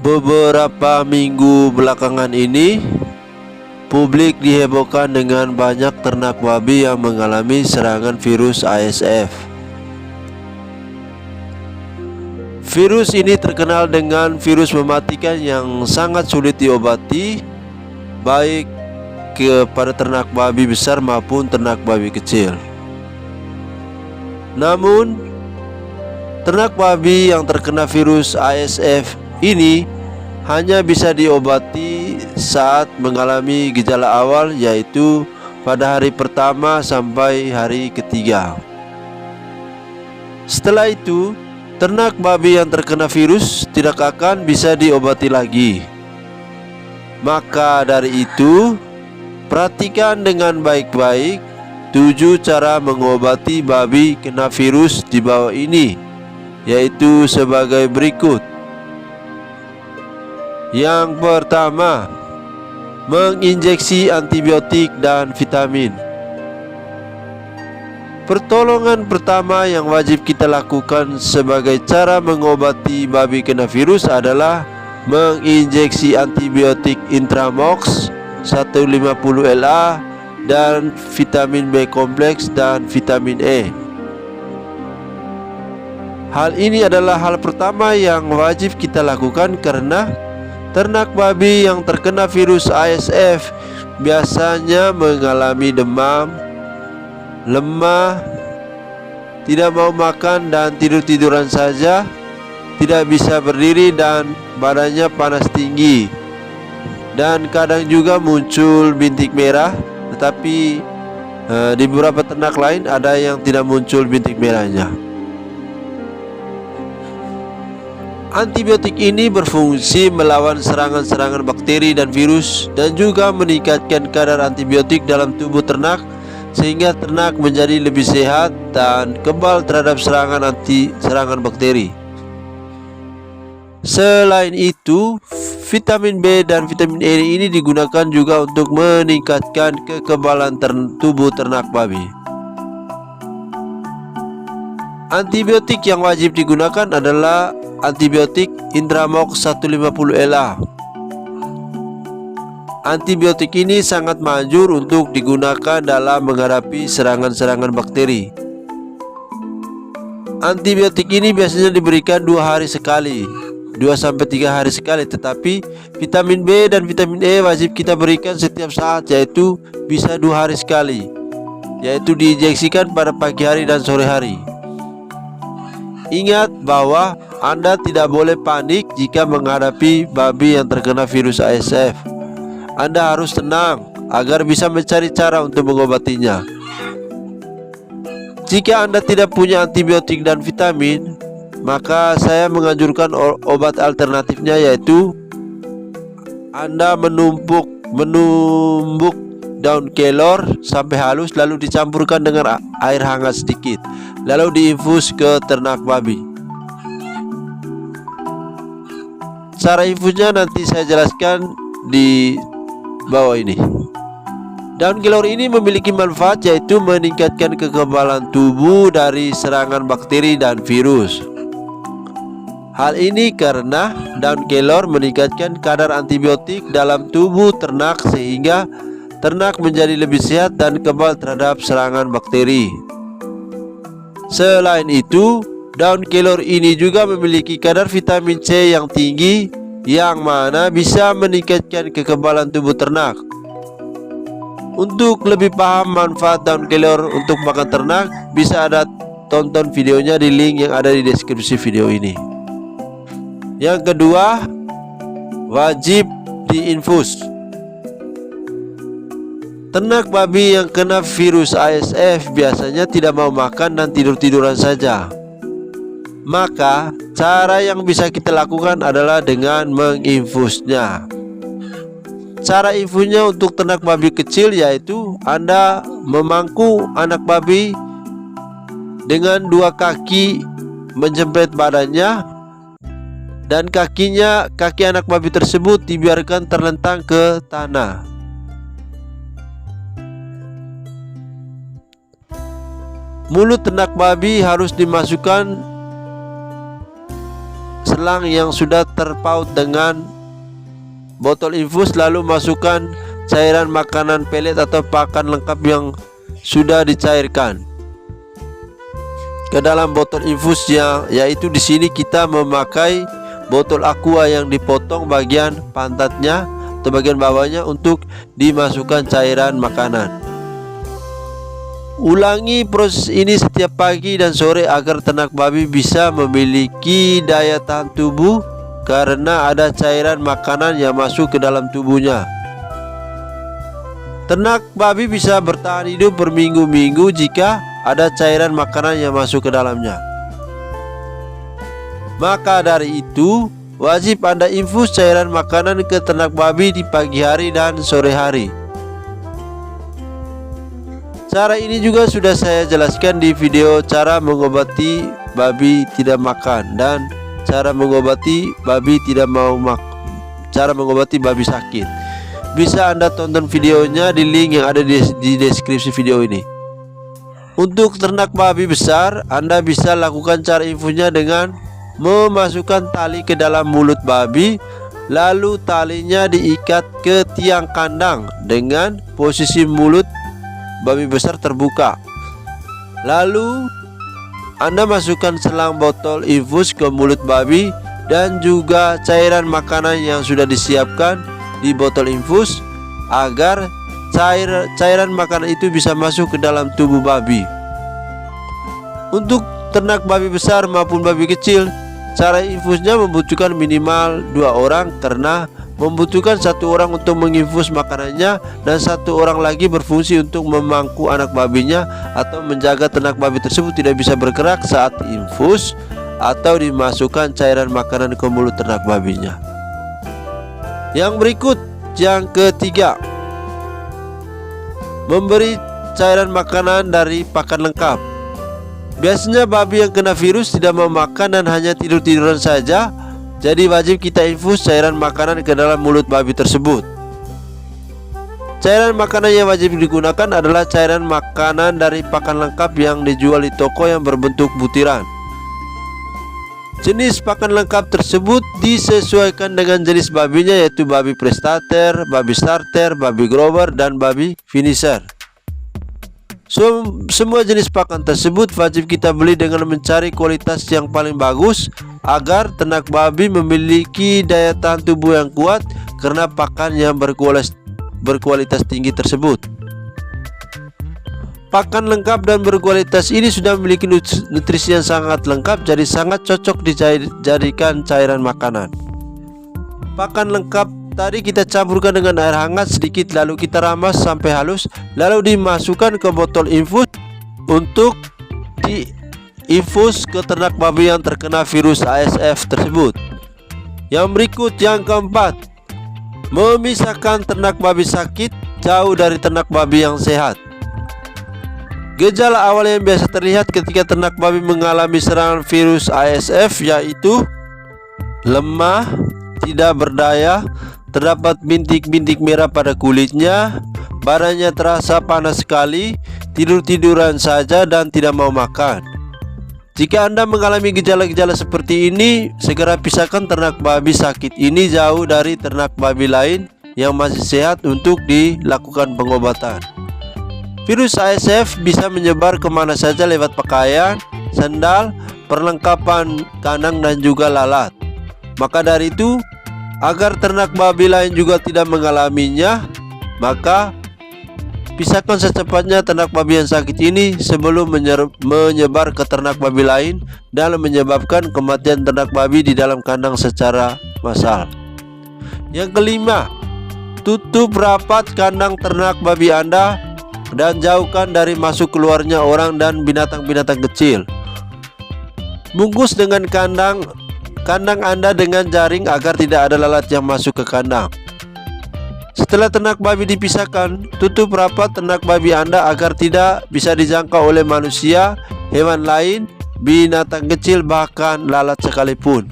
Beberapa minggu belakangan ini, publik dihebohkan dengan banyak ternak babi yang mengalami serangan virus ASF. Virus ini terkenal dengan virus mematikan yang sangat sulit diobati, baik kepada ternak babi besar maupun ternak babi kecil. Namun, ternak babi yang terkena virus ASF ini hanya bisa diobati saat mengalami gejala awal, yaitu pada hari pertama sampai hari ketiga. Setelah itu, ternak babi yang terkena virus tidak akan bisa diobati lagi. Maka dari itu, perhatikan dengan baik-baik 7 cara mengobati babi kena virus di bawah ini, yaitu sebagai berikut. Yang pertama, menginjeksi antibiotik dan vitamin. Pertolongan pertama yang wajib kita lakukan sebagai cara mengobati babi kena virus adalah menginjeksi antibiotik Intramox 150 LA dan vitamin B kompleks dan vitamin E. Hal ini adalah hal pertama yang wajib kita lakukan karena ternak babi yang terkena virus ASF biasanya mengalami demam, lemah, tidak mau makan dan tidur-tiduran saja, tidak bisa berdiri dan badannya panas tinggi. Dan kadang juga muncul bintik merah, tetapi di beberapa ternak lain ada yang tidak muncul bintik merahnya. Antibiotik ini berfungsi melawan serangan-serangan bakteri dan virus dan juga meningkatkan kadar antibiotik dalam tubuh ternak sehingga ternak menjadi lebih sehat dan kebal terhadap serangan bakteri. Selain itu, vitamin B dan vitamin E ini digunakan juga untuk meningkatkan kekebalan tubuh ternak babi. Antibiotik yang wajib digunakan adalah antibiotik Intramox 150 LA. Antibiotik ini sangat manjur untuk digunakan dalam menghadapi serangan-serangan bakteri. Antibiotik ini biasanya diberikan 2 hari sekali, 2-3 hari sekali, tetapi vitamin B dan vitamin E wajib kita berikan setiap saat, yaitu bisa 2 hari sekali, yaitu diinjeksikan pada pagi hari dan sore hari. Ingat bahwa Anda tidak boleh panik jika menghadapi babi yang terkena virus ASF. Anda harus tenang agar bisa mencari cara untuk mengobatinya. Jika Anda tidak punya antibiotik dan vitamin, maka saya menganjurkan obat alternatifnya, yaitu Anda menumbuk daun kelor sampai halus, lalu dicampurkan dengan air hangat sedikit, lalu diinfus ke ternak babi. Cara infusnya nanti saya jelaskan di bawah ini. Daun kelor ini memiliki manfaat, yaitu meningkatkan kekebalan tubuh dari serangan bakteri dan virus. Hal ini karena daun kelor meningkatkan kadar antibiotik dalam tubuh ternak sehingga ternak menjadi lebih sehat dan kebal terhadap serangan bakteri. Selain itu, daun kelor ini juga memiliki kadar vitamin C yang tinggi, yang mana bisa meningkatkan kekebalan tubuh ternak. Untuk lebih paham manfaat daun kelor untuk makan ternak, bisa Anda tonton videonya di link yang ada di deskripsi video ini. Yang kedua, wajib diinfus. Ternak babi yang kena virus ASF biasanya tidak mau makan dan tidur-tiduran saja. Maka cara yang bisa kita lakukan adalah dengan menginfusnya. Cara infusnya untuk ternak babi kecil, yaitu Anda memangku anak babi dengan 2 kaki, menjepit badannya, dan kaki anak babi tersebut dibiarkan terlentang ke tanah. Mulut ternak babi harus dimasukkan selang yang sudah terpaut dengan botol infus, lalu masukkan cairan makanan pelet atau pakan lengkap yang sudah dicairkan ke dalam botol infusnya, yaitu di sini kita memakai botol aqua yang dipotong bagian pantatnya atau bagian bawahnya untuk dimasukkan cairan makanan. Ulangi proses ini setiap pagi dan sore agar ternak babi bisa memiliki daya tahan tubuh karena ada cairan makanan yang masuk ke dalam tubuhnya. Ternak babi bisa bertahan hidup berminggu-minggu jika ada cairan makanan yang masuk ke dalamnya. Maka dari itu, wajib Anda infus cairan makanan ke ternak babi di pagi hari dan sore hari. Cara ini juga sudah saya jelaskan di video cara mengobati babi tidak makan dan cara mengobati babi cara mengobati babi sakit. Bisa Anda tonton videonya di link yang ada di deskripsi video ini. Untuk ternak babi besar, Anda bisa lakukan cara infusnya dengan memasukkan tali ke dalam mulut babi, lalu talinya diikat ke tiang kandang dengan posisi mulut babi besar terbuka. Lalu Anda masukkan selang botol infus ke mulut babi dan juga cairan makanan yang sudah disiapkan di botol infus agar cairan makanan itu bisa masuk ke dalam tubuh babi. Untuk ternak babi besar maupun babi kecil, cara infusnya membutuhkan minimal 2 orang karena membutuhkan 1 orang untuk menginfus makanannya dan 1 orang lagi berfungsi untuk memangku anak babinya atau menjaga ternak babi tersebut tidak bisa bergerak saat infus atau dimasukkan cairan makanan ke mulut ternak babinya. Yang berikut, yang ketiga, memberi cairan makanan dari pakan lengkap. Biasanya babi yang kena virus tidak mau makan dan hanya tidur-tiduran saja, jadi wajib kita infus cairan makanan ke dalam mulut babi tersebut. Cairan makanan yang wajib digunakan adalah cairan makanan dari pakan lengkap yang dijual di toko yang berbentuk butiran. Jenis pakan lengkap tersebut disesuaikan dengan jenis babinya, yaitu babi prestater, babi starter, babi grower, dan babi finisher. Semua jenis pakan tersebut wajib kita beli dengan mencari kualitas yang paling bagus agar ternak babi memiliki daya tahan tubuh yang kuat karena pakan yang berkualitas tinggi tersebut. Pakan lengkap dan berkualitas ini sudah memiliki nutrisi yang sangat lengkap, jadi sangat cocok dijadikan cairan makanan. Pakan lengkap tadi kita campurkan dengan air hangat sedikit, lalu kita ramas sampai halus, lalu dimasukkan ke botol infus untuk diinfus ke ternak babi yang terkena virus ASF tersebut. Yang berikut, yang keempat, memisahkan ternak babi sakit jauh dari ternak babi yang sehat. Gejala awal yang biasa terlihat ketika ternak babi mengalami serangan virus ASF yaitu lemah, tidak berdaya, terdapat bintik-bintik merah pada kulitnya, badannya terasa panas sekali, tidur-tiduran saja dan tidak mau makan. Jika Anda mengalami gejala-gejala seperti ini, segera pisahkan ternak babi sakit ini jauh dari ternak babi lain yang masih sehat untuk dilakukan pengobatan. Virus ASF bisa menyebar kemana saja lewat pakaian, sandal, perlengkapan kandang dan juga lalat. Maka dari itu, agar ternak babi lain juga tidak mengalaminya, maka pisahkan secepatnya ternak babi yang sakit ini sebelum menyebar ke ternak babi lain dan menyebabkan kematian ternak babi di dalam kandang secara massal. Yang kelima, tutup rapat kandang ternak babi Anda dan jauhkan dari masuk keluarnya orang dan binatang-binatang kecil. Bungkus dengan kandang Anda dengan jaring agar tidak ada lalat yang masuk ke kandang. Setelah ternak babi dipisahkan, tutup rapat ternak babi Anda agar tidak bisa dijangkau oleh manusia, hewan lain, binatang kecil, bahkan lalat sekalipun.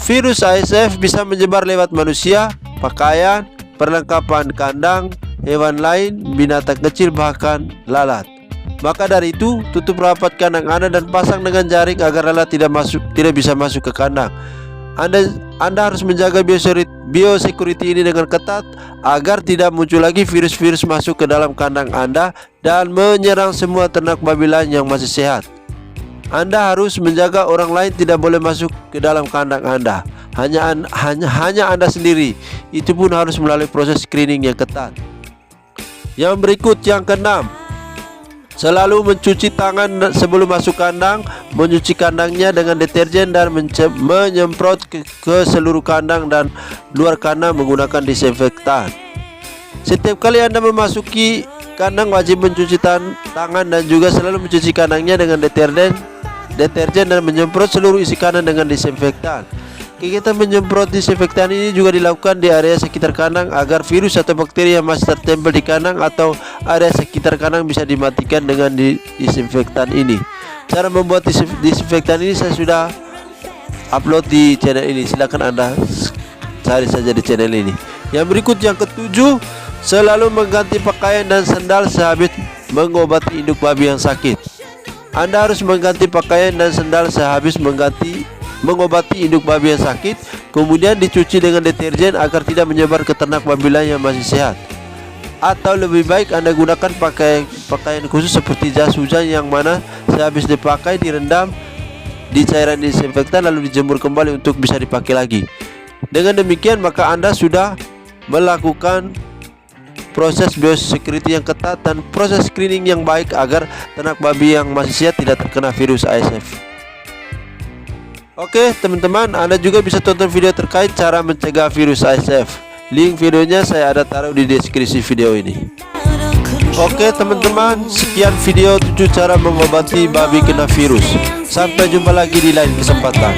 Virus ASF bisa menyebar lewat manusia, pakaian, perlengkapan kandang, hewan lain, binatang kecil, bahkan lalat. Maka dari itu, tutup rapat kandang Anda dan pasang dengan jaring agar lalat tidak bisa masuk ke kandang. Anda harus menjaga biosecurity ini dengan ketat agar tidak muncul lagi virus-virus masuk ke dalam kandang Anda dan menyerang semua ternak babi lain yang masih sehat. Anda harus menjaga orang lain tidak boleh masuk ke dalam kandang Anda. Hanya Anda sendiri. Itu pun harus melalui proses screening yang ketat. Yang berikut, yang keenam, selalu mencuci tangan sebelum masuk kandang, mencuci kandangnya dengan deterjen dan menyemprot ke seluruh kandang dan luar kandang menggunakan disinfektan. Setiap kali Anda memasuki kandang wajib mencuci tangan dan juga selalu mencuci kandangnya dengan deterjen dan menyemprot seluruh isi kandang dengan disinfektan. Kegiatan menyemprot disinfektan ini juga dilakukan di area sekitar kandang agar virus atau bakteri yang masih tertempel di kandang atau area sekitar kandang bisa dimatikan dengan disinfektan ini. Cara membuat disinfektan ini saya sudah upload di channel ini, silahkan Anda cari saja di channel ini. Yang berikut, yang ketujuh, selalu mengganti pakaian dan sandal sehabis mengobati induk babi yang sakit. Anda harus mengganti pakaian dan sandal sehabis mengobati induk babi yang sakit, kemudian dicuci dengan deterjen agar tidak menyebar ke ternak babi lain yang masih sehat. Atau lebih baik Anda gunakan pakaian khusus seperti jas hujan yang mana sehabis dipakai direndam di cairan disinfektan lalu dijemur kembali untuk bisa dipakai lagi. Dengan demikian maka Anda sudah melakukan proses biosecurity yang ketat dan proses screening yang baik agar ternak babi yang masih sehat tidak terkena virus ASF. Oke teman-teman, Anda juga bisa tonton video terkait cara mencegah virus ASF. Link videonya saya ada taruh di deskripsi video ini. Oke teman-teman, sekian video 7 cara mengobati babi kena virus. Sampai jumpa lagi di lain kesempatan.